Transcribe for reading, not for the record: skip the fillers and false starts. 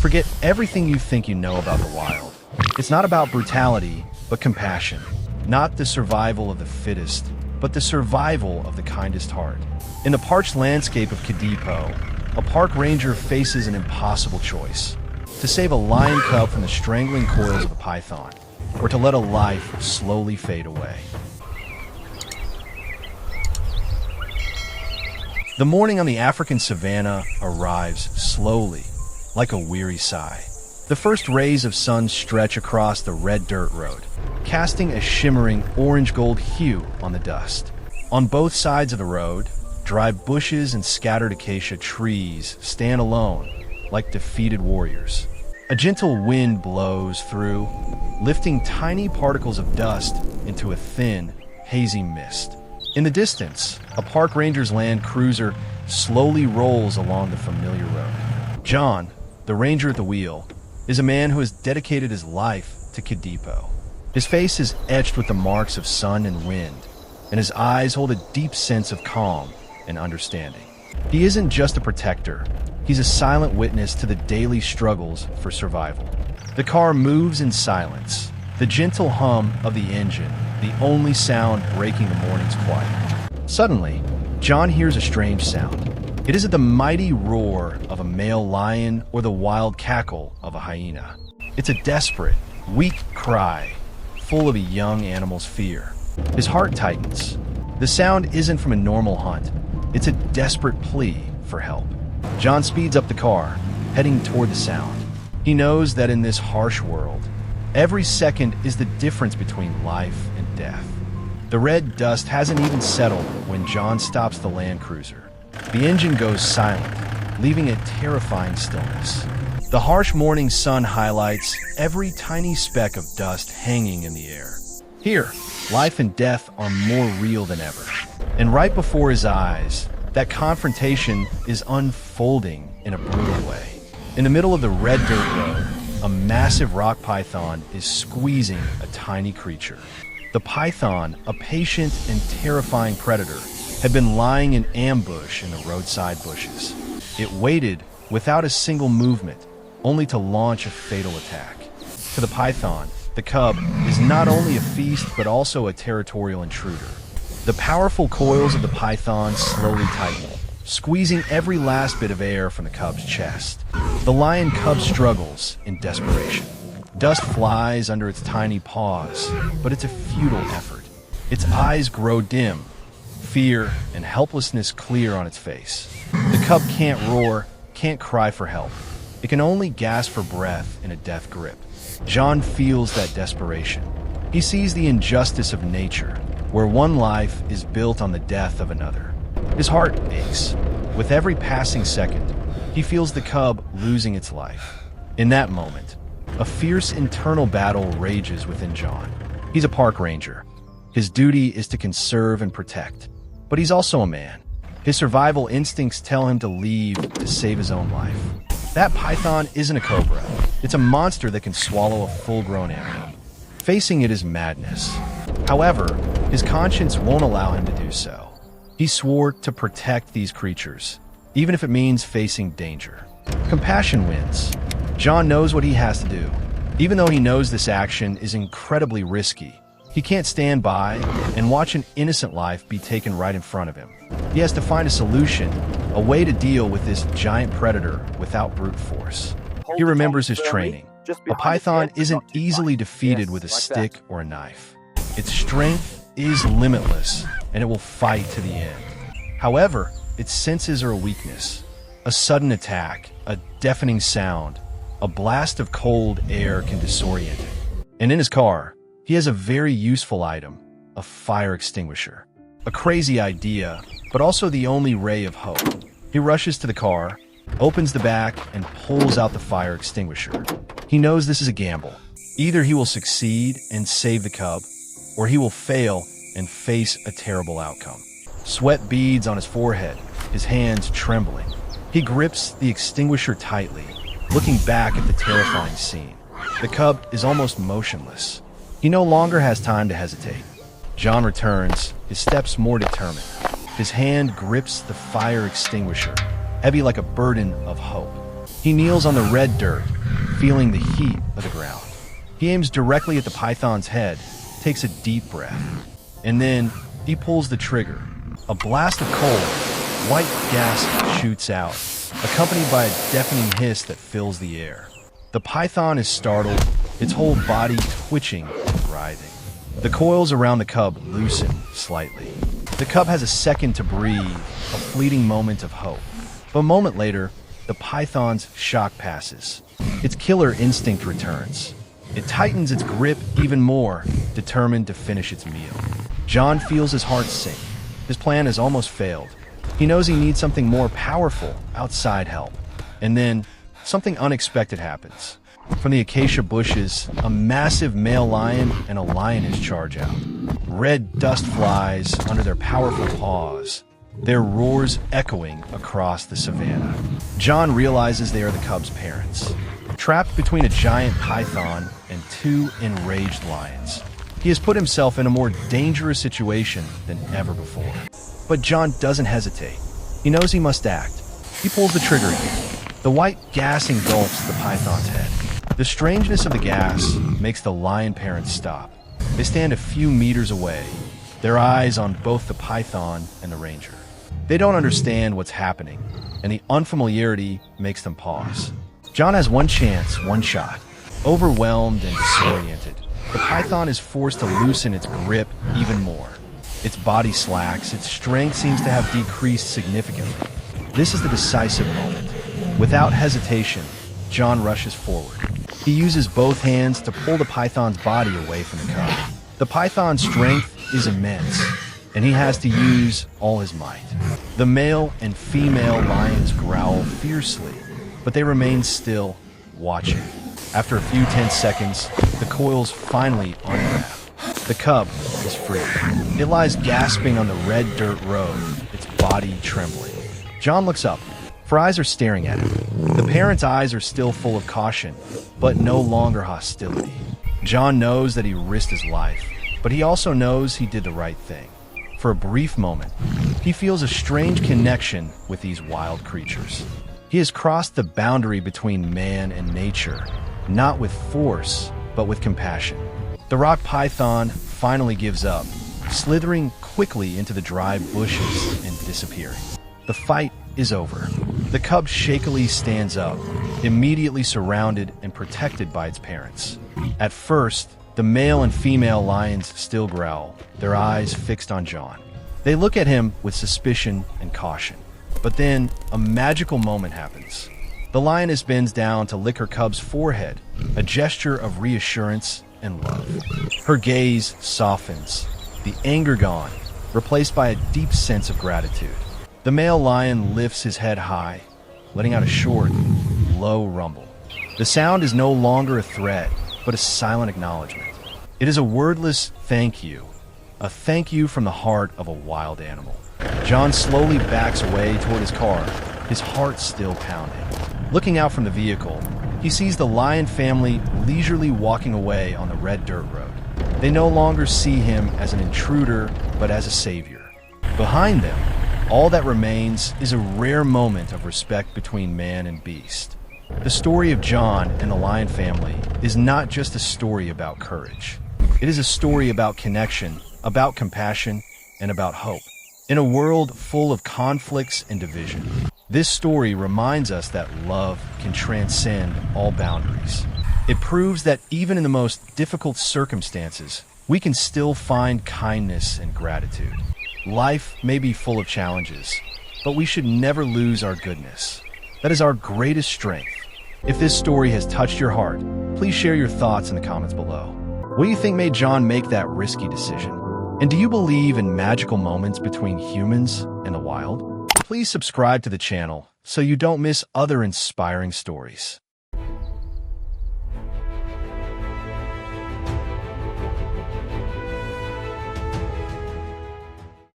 Forget everything you think you know about the wild. It's not about brutality, but compassion. Not the survival of the fittest, but the survival of the kindest heart. In the parched landscape of Kadipo, a park ranger faces an impossible choice: to save a lion cub from the strangling coils of a python, or to let a life slowly fade away. The morning on the African savanna arrives slowly, like a weary sigh. The first rays of sun stretch across the red dirt road, casting a shimmering orange-gold hue on the dust. On both sides of the road, dry bushes and scattered acacia trees stand alone, like defeated warriors. A gentle wind blows through, lifting tiny particles of dust into a thin, hazy mist. In the distance, a park ranger's Land Cruiser slowly rolls along the familiar road. John, the ranger at the wheel, is a man who has dedicated his life to Kadipo. His face is etched with the marks of sun and wind, and his eyes hold a deep sense of calm and understanding. He isn't just a protector, he's a silent witness to the daily struggles for survival. The car moves in silence, the gentle hum of the engine, the only sound breaking the morning's quiet. Suddenly, John hears a strange sound. It isn't the mighty roar of a male lion or the wild cackle of a hyena. It's a desperate, weak cry, full of a young animal's fear. His heart tightens. The sound isn't from a normal hunt. It's a desperate plea for help. John speeds up the car, heading toward the sound. He knows that in this harsh world, every second is the difference between life and death. The red dust hasn't even settled when John stops the Land Cruiser. The engine goes silent, leaving a terrifying stillness. The harsh morning sun highlights every tiny speck of dust hanging in the air. Here, life and death are more real than ever. And right before his eyes, that confrontation is unfolding in a brutal way. In the middle of the red dirt road, a massive rock python is squeezing a tiny creature. The python, a patient and terrifying predator, had been lying in ambush in the roadside bushes. It waited without a single movement, only to launch a fatal attack. To the python, the cub is not only a feast but also a territorial intruder. The powerful coils of the python slowly tighten, squeezing every last bit of air from the cub's chest. The lion cub struggles in desperation. Dust flies under its tiny paws, but it's a futile effort. Its eyes grow dim, fear and helplessness clear on its face. The cub can't roar, can't cry for help. It can only gasp for breath in a death grip. John feels that desperation. He sees the injustice of nature, where one life is built on the death of another. His heart aches. With every passing second, he feels the cub losing its life. In that moment, a fierce internal battle rages within John. He's a park ranger. His duty is to conserve and protect. But he's also a man. His survival instincts tell him to leave to save his own life. That python isn't a cobra. It's a monster that can swallow a full-grown animal. Facing it is madness. However, his conscience won't allow him to do so. He swore to protect these creatures, even if it means facing danger. Compassion wins. John knows what he has to do. Even though he knows this action is incredibly risky, he can't stand by and watch an innocent life be taken right in front of him. He has to find a solution, a way to deal with this giant predator without brute force. He remembers his training. A python isn't easily defeated with a stick or a knife. Its strength is limitless, and it will fight to the end. However, its senses are a weakness. A sudden attack, a deafening sound, a blast of cold air can disorient it. And in his car, he has a very useful item, a fire extinguisher. A crazy idea, but also the only ray of hope. He rushes to the car, opens the back, and pulls out the fire extinguisher. He knows this is a gamble. Either he will succeed and save the cub, or he will fail and face a terrible outcome. Sweat beads on his forehead, his hands trembling. He grips the extinguisher tightly, looking back at the terrifying scene. The cub is almost motionless. He no longer has time to hesitate. John returns, his steps more determined. His hand grips the fire extinguisher, heavy like a burden of hope. He kneels on the red dirt, feeling the heat of the ground. He aims directly at the python's head, takes a deep breath, and then he pulls the trigger. A blast of cold, white gas shoots out, accompanied by a deafening hiss that fills the air. The python is startled, its whole body twitching and writhing. The coils around the cub loosen slightly. The cub has a second to breathe, a fleeting moment of hope. But a moment later, the python's shock passes. Its killer instinct returns. It tightens its grip even more, determined to finish its meal. John feels his heart sink. His plan has almost failed. He knows he needs something more powerful, outside help. And then, something unexpected happens. From the acacia bushes, a massive male lion and a lioness charge out. Red dust flies under their powerful paws, their roars echoing across the savanna. John realizes they are the cub's parents, trapped between a giant python and two enraged lions. He has put himself in a more dangerous situation than ever before. But John doesn't hesitate. He knows he must act. He pulls the trigger again. The white gas engulfs the python's head. The strangeness of the gas makes the lion parents stop. They stand a few meters away, their eyes on both the python and the ranger. They don't understand what's happening, and the unfamiliarity makes them pause. John has one chance, one shot. Overwhelmed and disoriented, the python is forced to loosen its grip even more. Its body slacks, its strength seems to have decreased significantly. This is the decisive moment. Without hesitation, John rushes forward. He uses both hands to pull the python's body away from the cub. The python's strength is immense, and he has to use all his might. The male and female lions growl fiercely, but they remain still, watching. After a few tense seconds, the coils finally unwrap. The cub is free. It lies gasping on the red dirt road, its body trembling. John looks up. Her eyes are staring at him. The parents' eyes are still full of caution, but no longer hostility. John knows that he risked his life, but he also knows he did the right thing. For a brief moment, he feels a strange connection with these wild creatures. He has crossed the boundary between man and nature, not with force, but with compassion. The rock python finally gives up, slithering quickly into the dry bushes and disappearing. The fight is over. The cub shakily stands up, immediately surrounded and protected by its parents. At first, the male and female lions still growl, their eyes fixed on John. They look at him with suspicion and caution. But then, a magical moment happens. The lioness bends down to lick her cub's forehead, a gesture of reassurance and love. Her gaze softens, the anger gone, replaced by a deep sense of gratitude. The male lion lifts his head high, letting out a short, low rumble. The sound is no longer a threat, but a silent acknowledgement. It is a wordless thank you, a thank you from the heart of a wild animal. John slowly backs away toward his car, his heart still pounding. Looking out from the vehicle, he sees the lion family leisurely walking away on the red dirt road. They no longer see him as an intruder, but as a savior. Behind them, all that remains is a rare moment of respect between man and beast. The story of John and the lion family is not just a story about courage. It is a story about connection, about compassion, and about hope. In a world full of conflicts and division, this story reminds us that love can transcend all boundaries. It proves that even in the most difficult circumstances, we can still find kindness and gratitude. Life may be full of challenges, but we should never lose our goodness. That is our greatest strength. If this story has touched your heart, please share your thoughts in the comments below. What do you think made John make that risky decision? And do you believe in magical moments between humans and the wild? Please subscribe to the channel so you don't miss other inspiring stories.